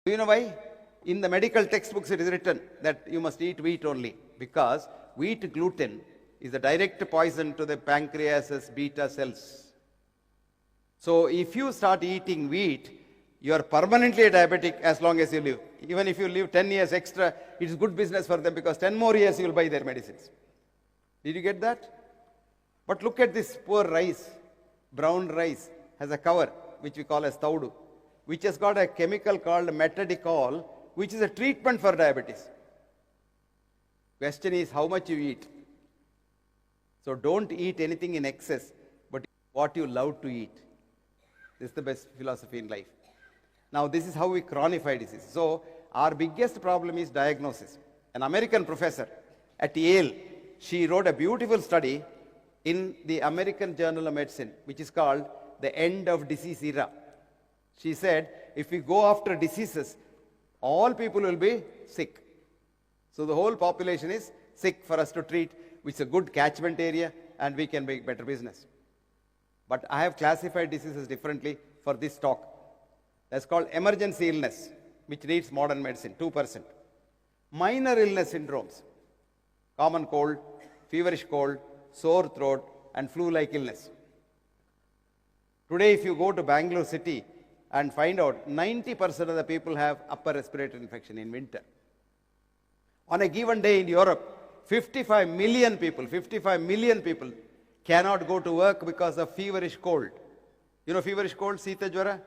Do you know why? In the medical textbooks it is written that you must eat wheat only, because wheat gluten is a direct poison to the pancreas's beta cells. So if you start eating wheat, you are permanently a diabetic as long as you live. Even if you live 10 years extra, it is good business for them because 10 more years you will buy their medicines. Did you get that? But look at this poor rice. Brown rice has a cover which we call as taudu, which has got a chemical called metadicol, which is a treatment for diabetes. Question is how much you eat. So don't eat anything in excess, but what you love to eat. This is the best philosophy in life. Now this is how we chronify disease. So our biggest problem is diagnosis. An American professor at Yale, she wrote a beautiful study in the American Journal of Medicine, which is called The End of Disease Era. She said, if we go after diseases, all people will be sick. So the whole population is sick for us to treat, which is a good catchment area, and we can make better business. But I have classified diseases differently for this talk. That's called emergency illness, which needs modern medicine, 2%. Minor illness syndromes, common cold, feverish cold, sore throat, and flu-like illness. Today, if you go to Bangalore city and find out 90% of the people have upper respiratory infection in winter. On a given day in Europe, 55 million people cannot go to work because of feverish cold. You know feverish cold, Sita Jwara?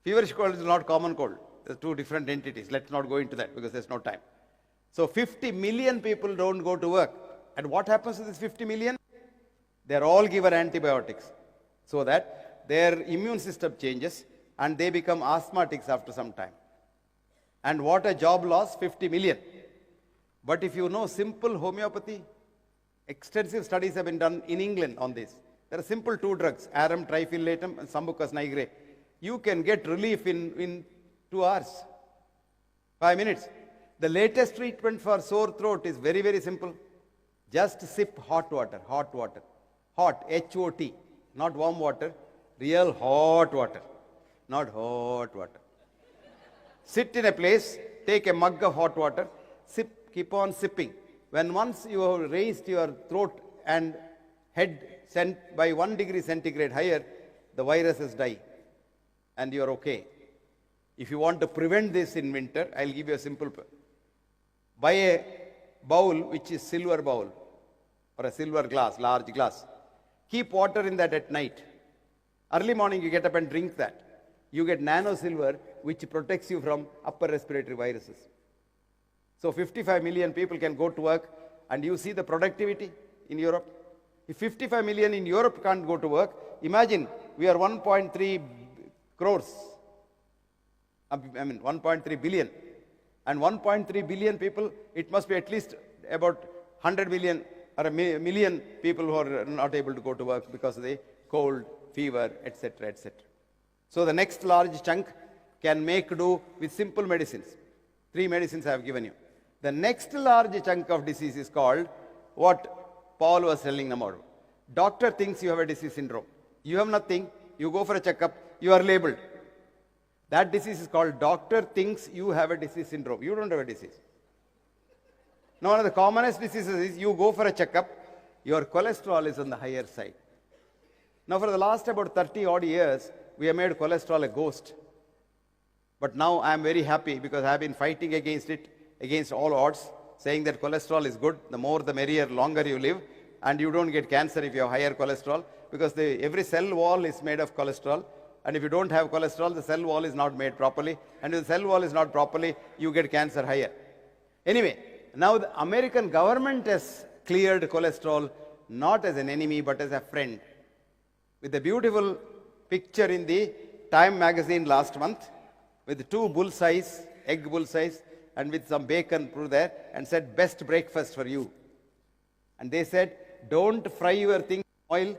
Feverish cold is not common cold. There are two different entities. Let's not go into that because there's no time. So 50 million people don't go to work. And what happens to this 50 million? They're all given antibiotics so that their immune system changes and they become asthmatics after some time. And what a job loss, 50 million. But if you know simple homeopathy, extensive studies have been done in England on this. There are simple two drugs, arum trifolatum and sambucus nigra. You can get relief in 2 hours, 5 minutes. The latest treatment for sore throat is very, very simple. Just sip hot water. Hot, H-O-T, not warm water, real hot water, not hot water. Sit in a place, take a mug of hot water, sip, keep on sipping. When once you have raised your throat and head sent by 1 degree centigrade higher, the viruses die and you are okay. If you want to prevent this in winter, I'll give you a simple. Buy a bowl which is silver bowl or a silver glass, large glass. Keep water in that at night. Early morning you get up and drink that. You get nano silver which protects you from upper respiratory viruses. So 55 million people can go to work and you see the productivity in Europe. If 55 million in Europe can't go to work, imagine we are 1.3 crores. 1.3 billion. And 1.3 billion people, it must be at least about 100 million or a million people who are not able to go to work because of the cold, fever, etc., etc. So the next large chunk can make do with simple medicines. 3 medicines I have given you. The next large chunk of disease is called what Paul was telling about. Doctor thinks you have a disease syndrome. You have nothing. You go for a checkup. You are labeled. That disease is called doctor thinks you have a disease syndrome. You don't have a disease. Now, one of the commonest diseases is you go for a checkup, your cholesterol is on the higher side. Now, for the last about 30 odd years, we have made cholesterol a ghost. But now I am very happy because I have been fighting against it, against all odds, saying that cholesterol is good. The more the merrier, longer you live. And you don't get cancer if you have higher cholesterol because every cell wall is made of cholesterol. And if you don't have cholesterol, the cell wall is not made properly. And if the cell wall is not properly, you get cancer higher. Anyway, now the American government has cleared cholesterol not as an enemy but as a friend. With a beautiful picture in the Time magazine last month with 2 bullseyes, egg bullseyes, and with some bacon through there and said, best breakfast for you. And they said, don't fry your thing in oil,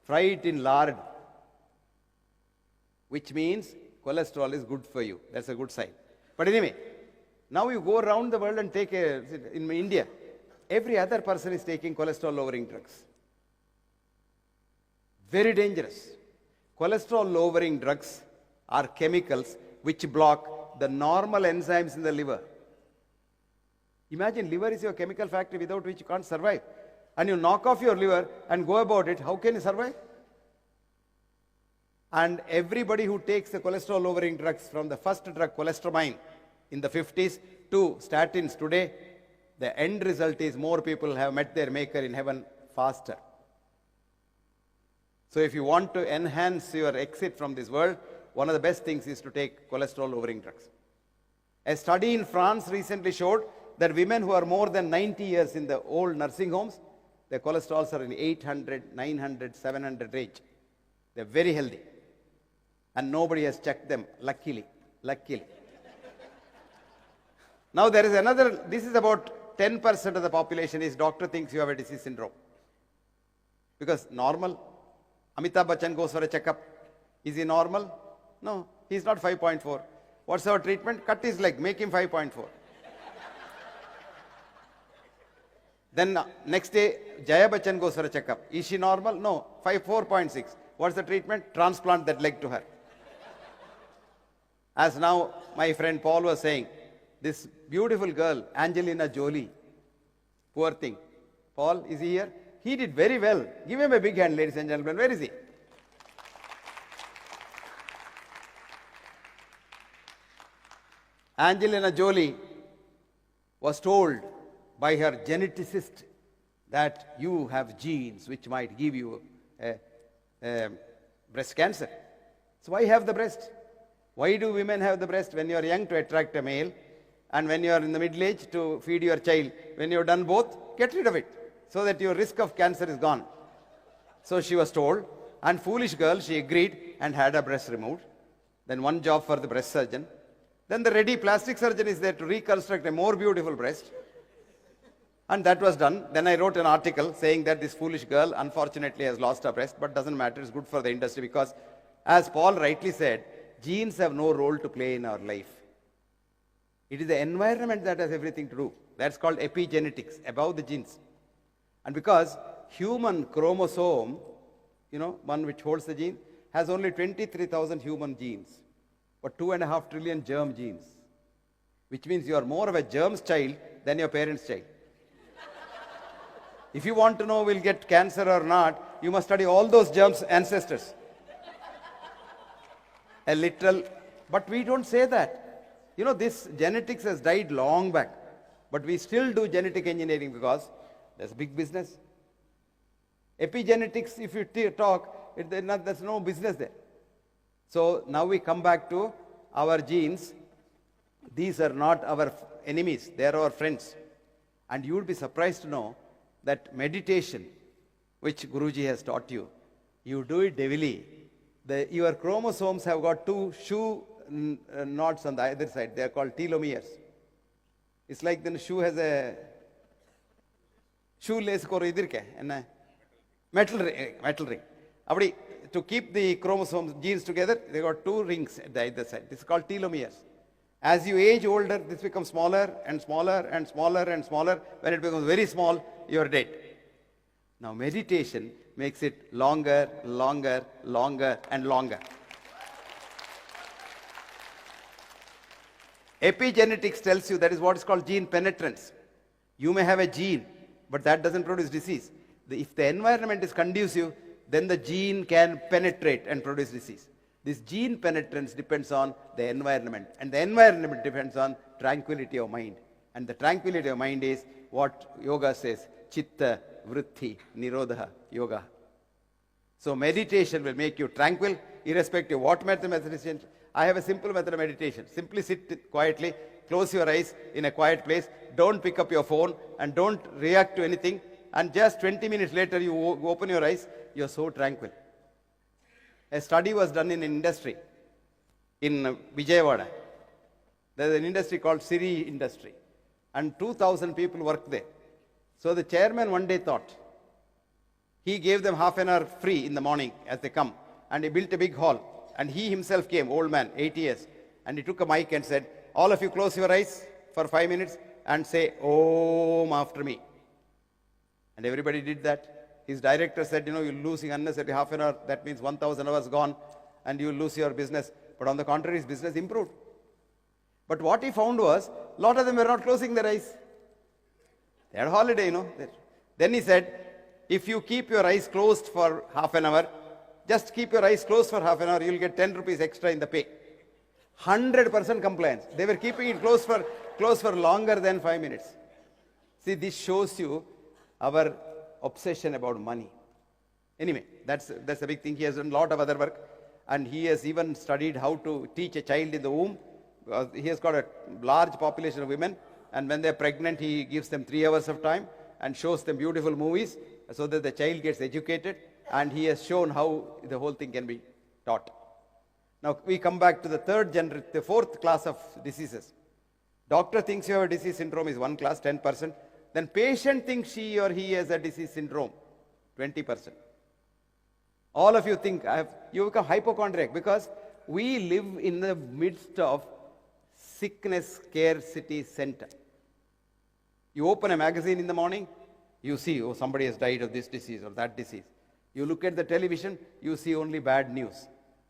fry it in lard. Which means cholesterol is good for you. That's a good sign. But anyway, now you go around the world and take in India, every other person is taking cholesterol lowering drugs. Very dangerous. Cholesterol lowering drugs are chemicals which block the normal enzymes in the liver. Imagine, liver is your chemical factory without which you can't survive. And you knock off your liver and go about it, how can you survive? And everybody who takes the cholesterol lowering drugs, from the first drug, cholesterol in the 50s, to statins today, the end result is more people have met their maker in heaven faster. So if you want to enhance your exit from this world, one of the best things is to take cholesterol lowering drugs. A study in France recently showed that women who are more than 90 years in the old nursing homes, their cholesterols are in 800, 900, 700 range. They're very healthy. And nobody has checked them, luckily. Now there is another, this is about 10% of the population is doctor thinks you have a disease syndrome. Because normal, Amitabh Bachchan goes for a checkup. Is he normal? No, he's not 5.4. What's our treatment? Cut his leg, make him 5.4. Then next day, Jaya Bachchan goes for a checkup. Is she normal? No, 4.6. What's the treatment? Transplant that leg to her. As now my friend Paul was saying, this beautiful girl, Angelina Jolie, poor thing. Paul, is he here? He did very well. Give him a big hand, ladies and gentlemen. Where is he? Angelina Jolie was told by her geneticist that you have genes which might give you breast cancer. So why have the breast? Why do women have the breast? When you are young, to attract a male, and when you are in the middle age, to feed your child. When you have done both, get rid of it, so that your risk of cancer is gone. So she was told, and foolish girl, she agreed and had her breast removed. Then one job for the breast surgeon. Then the ready plastic surgeon is there to reconstruct a more beautiful breast. And that was done. Then I wrote an article saying that this foolish girl unfortunately has lost her breast, but doesn't matter, it's good for the industry, because as Paul rightly said, genes have no role to play in our life. It is the environment that has everything to do. That's called epigenetics, above the genes. And because human chromosome, one which holds the gene, has only 23,000 human genes, but 2.5 trillion germ genes, which means you are more of a germ's child than your parents' child. If you want to know we'll get cancer or not, you must study all those germs' ancestors. A little, but we don't say that. This genetics has died long back, but we still do genetic engineering because there's big business. Epigenetics, if you talk, there's no business there. So now we come back to our genes. These are not our enemies, they are our friends. And you would be surprised to know that meditation, which Guruji has taught you, you do it daily. Your chromosomes have got two shoe knots on the either side. They are called telomeres. It's like the shoe has a shoelace ko idir ke metal ring. To keep the chromosomes genes together, they got two rings at the either side. This is called telomeres. As you age older, this becomes smaller and smaller and smaller and smaller. When it becomes very small, you are dead. Now meditation makes it longer, longer, longer and longer. Epigenetics tells you that is what is called gene penetrance. You may have a gene, but that doesn't produce disease. If the environment is conducive, then the gene can penetrate and produce disease. This gene penetrance depends on the environment, and the environment depends on tranquility of mind. And the tranquility of mind is what yoga says, chitta, vritti, nirodha, yoga. So meditation will make you tranquil, irrespective of what method meditation. I have a simple method of meditation. Simply sit quietly, close your eyes in a quiet place, don't pick up your phone and don't react to anything, and just 20 minutes later you open your eyes, you are so tranquil. A study was done in an industry in Vijayawada. There is an industry called Siri industry, and 2,000 people work there. So the chairman one day thought, he gave them half an hour free in the morning as they come, and he built a big hall. And he himself came, old man, 80 years, and he took a mic and said, all of you close your eyes for 5 minutes and say Om after me. And everybody did that. His director said, you're losing unnecessary half an hour, that means 1,000 hours gone, and you'll lose your business. But on the contrary, his business improved. But what he found was, a lot of them were not closing their eyes. They had a holiday, Then he said, if you keep your eyes closed for half an hour, just keep your eyes closed for half an hour, you'll get 10 rupees extra in the pay. 100% compliance. They were keeping it closed for longer than 5 minutes. See, this shows you our obsession about money. Anyway, that's a big thing. He has done a lot of other work, and he has even studied how to teach a child in the womb. He has got a large population of women, and when they're pregnant, he gives them 3 hours of time and shows them beautiful movies so that the child gets educated, and he has shown how the whole thing can be taught. Now we come back to the fourth class of diseases. Doctor thinks you have a disease syndrome is one class, 10%. Then patient thinks she or he has a disease syndrome, 20%. All of you think you become hypochondriac because we live in the midst of sickness scarcity center. You open a magazine in the morning, you see, oh, somebody has died of this disease or that disease. You look at the television, you see only bad news.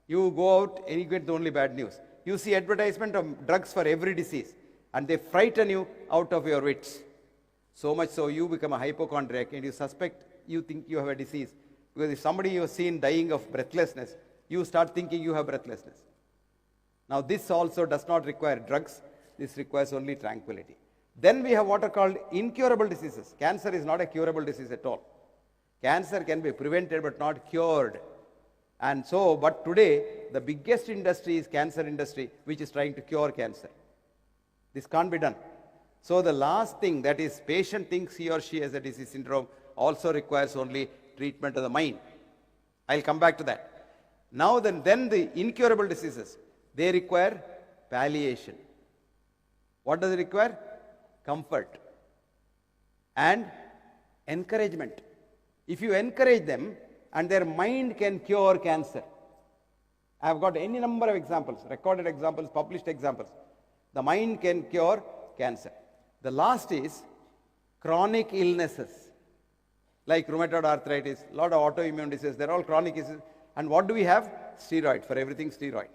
You go out and you get only bad news. You see advertisement of drugs for every disease, and they frighten you out of your wits. So much so you become a hypochondriac and you think you have a disease. Because if somebody you have seen dying of breathlessness, you start thinking you have breathlessness. Now this also does not require drugs. This requires only tranquility. Then we have what are called incurable diseases. Cancer is not a curable disease at all. Cancer can be prevented but not cured. And so, but today, the biggest industry is cancer industry, which is trying to cure cancer. This can't be done. So the last thing, that is patient thinks he or she has a disease syndrome, also requires only treatment of the mind. I'll come back to that. Now then the incurable diseases, they require palliation. What does it require? Comfort and encouragement. If you encourage them, and their mind can cure cancer. I have got any number of examples, recorded examples, published examples. The mind can cure cancer. The last is chronic illnesses, like rheumatoid arthritis, a lot of autoimmune diseases, they're all chronic diseases. And what do we have? Steroid, for everything steroid.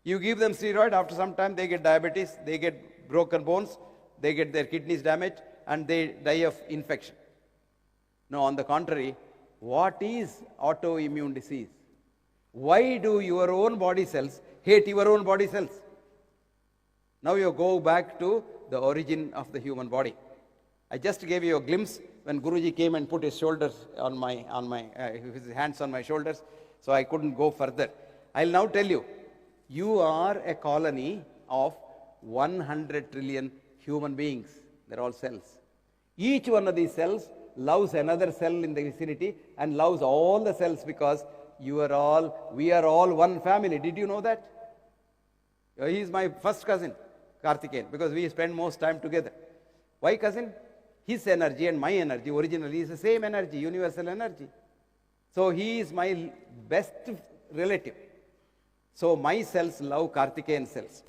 You give them steroid, after some time they get diabetes, they get broken bones, they get their kidneys damaged, and they die of infection. No, on the contrary, what is autoimmune disease? Why do your own body cells hate your own body cells? Now you go back to the origin of the human body. I just gave you a glimpse when Guruji came and put his shoulders on his hands on my shoulders, so I couldn't go further. I'll now tell you, you are a colony of 100 trillion human beings. They're all cells. Each one of these cells loves another cell in the vicinity and loves all the cells because we are all one family. Did you know that? He is my first cousin, Karthikeyan, because we spend most time together. Why cousin? His energy and my energy originally is the same energy, universal energy. So he is my best relative. So my cells love Karthikeyan cells.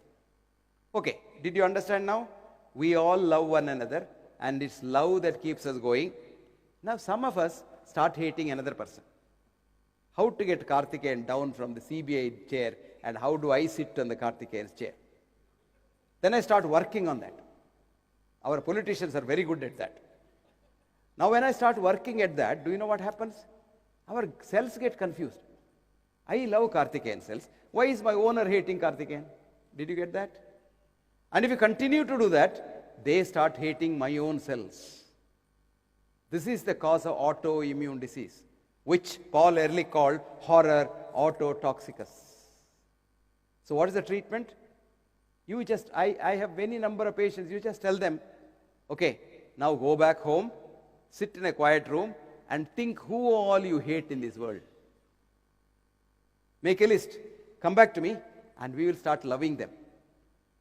Okay, did you understand now? We all love one another, and it's love that keeps us going. Now some of us start hating another person. How to get Karthikeyan down from the CBI chair, and how do I sit on the Karthikeyan's chair? Then I start working on that. Our politicians are very good at that. Now when I start working at that, do you know what happens? Our cells get confused. I love Karthikeyan cells. Why is my owner hating Karthikeyan? Did you get that? And if you continue to do that, they start hating my own cells. This is the cause of autoimmune disease, which Paul Ehrlich called horror autotoxicus. So what is the treatment? I have any number of patients, you just tell them, okay, now go back home, sit in a quiet room, and think who all you hate in this world. Make a list, come back to me, and we will start loving them.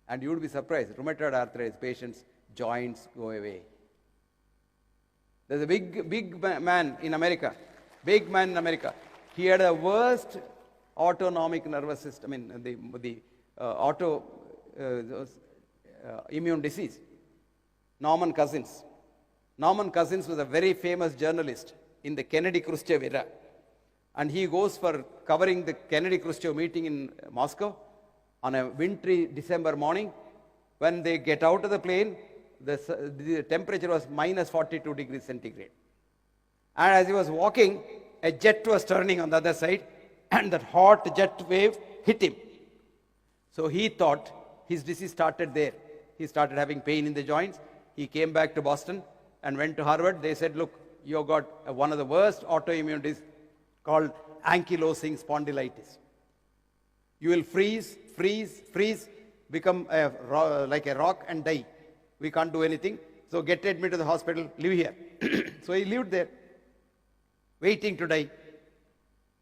And you will be surprised, rheumatoid arthritis patients, joints go away. There's a big man in America. He had the worst autonomic nervous system, immune disease. Norman Cousins. Norman Cousins was a very famous journalist in the Kennedy-Khrushchev era. And he goes for covering the Kennedy-Khrushchev meeting in Moscow, On a wintry December morning, when they get out of the plane, the temperature was minus 42 degrees centigrade. And as he was walking, a jet was turning on the other side, and that hot jet wave hit him. So he thought his disease started there. He started having pain in the joints. He came back to Boston and went to Harvard. They said, look, you got one of the worst autoimmune diseases called ankylosing spondylitis. You will freeze, become like a rock and die. We can't do anything. So get admitted to the hospital, live here. So he lived there, waiting to die.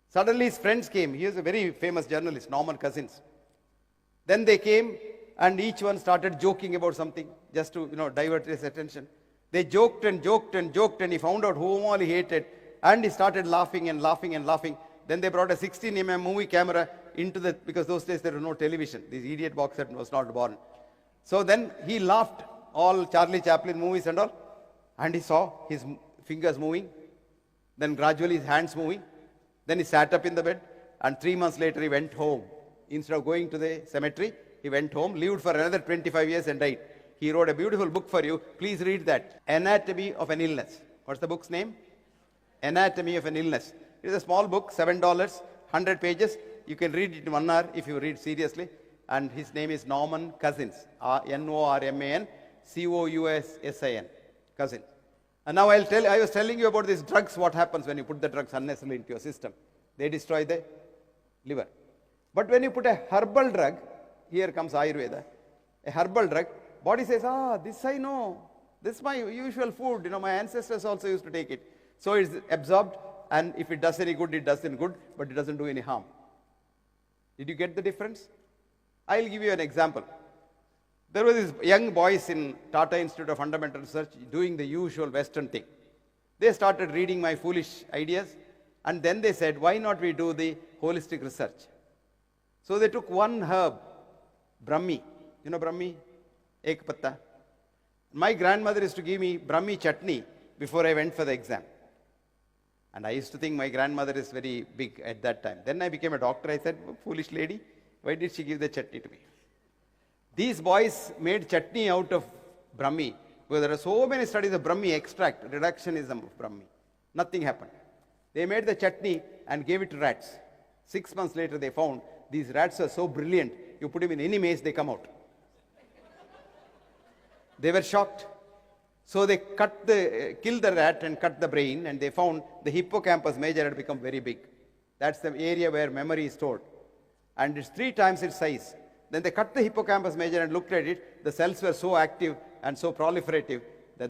Suddenly his friends came. He was a very famous journalist, Norman Cousins. Then they came and each one started joking about something just to divert his attention. They joked and he found out whom all he hated, and he started laughing and laughing and laughing. Then they brought a 16 movie camera into because those days there was no television. This idiot box set was not born. So then he laughed, all Charlie Chaplin movies and all, and he saw his fingers moving, then gradually his hands moving. Then he sat up in the bed, and 3 months later he went home. Instead of going to the cemetery, he went home, lived for another 25 years and died. He wrote a beautiful book for you. Please read that. Anatomy of an Illness. What's the book's name? Anatomy of an Illness. It is a small book, $7, 100 pages. You can read it in 1 hour if you read seriously. And his name is Norman Cousins. Norman Cousin. Cousin. And now I was telling you about these drugs, what happens when you put the drugs unnecessarily into your system. They destroy the liver. But when you put a herbal drug, here comes Ayurveda, a herbal drug, body says, this I know. This is my usual food. My ancestors also used to take it. So it's absorbed, and if it does any good, it does any good, but it doesn't do any harm. Did you get the difference? I'll give you an example. There were these young boys in Tata Institute of Fundamental Research doing the usual Western thing. They started reading my foolish ideas, and then they said, why not we do the holistic research? So they took one herb, Brahmi. You know Brahmi? Ek patta. My grandmother used to give me Brahmi chutney before I went for the exam. And I used to think my grandmother is very big at that time. Then I became a doctor. I said, foolish lady, why did she give the chutney to me? These boys made chutney out of Brahmi, because there are so many studies of Brahmi extract, reductionism of Brahmi. Nothing happened. They made the chutney and gave it to rats. 6 months later, they found these rats are so brilliant, you put them in any maze, they come out. They were shocked. So they killed the rat and cut the brain, and they found the hippocampus major had become very big. That's the area where memory is stored. And it's 3 times its size. Then they cut the hippocampus major and looked at it. The cells were so active and so proliferative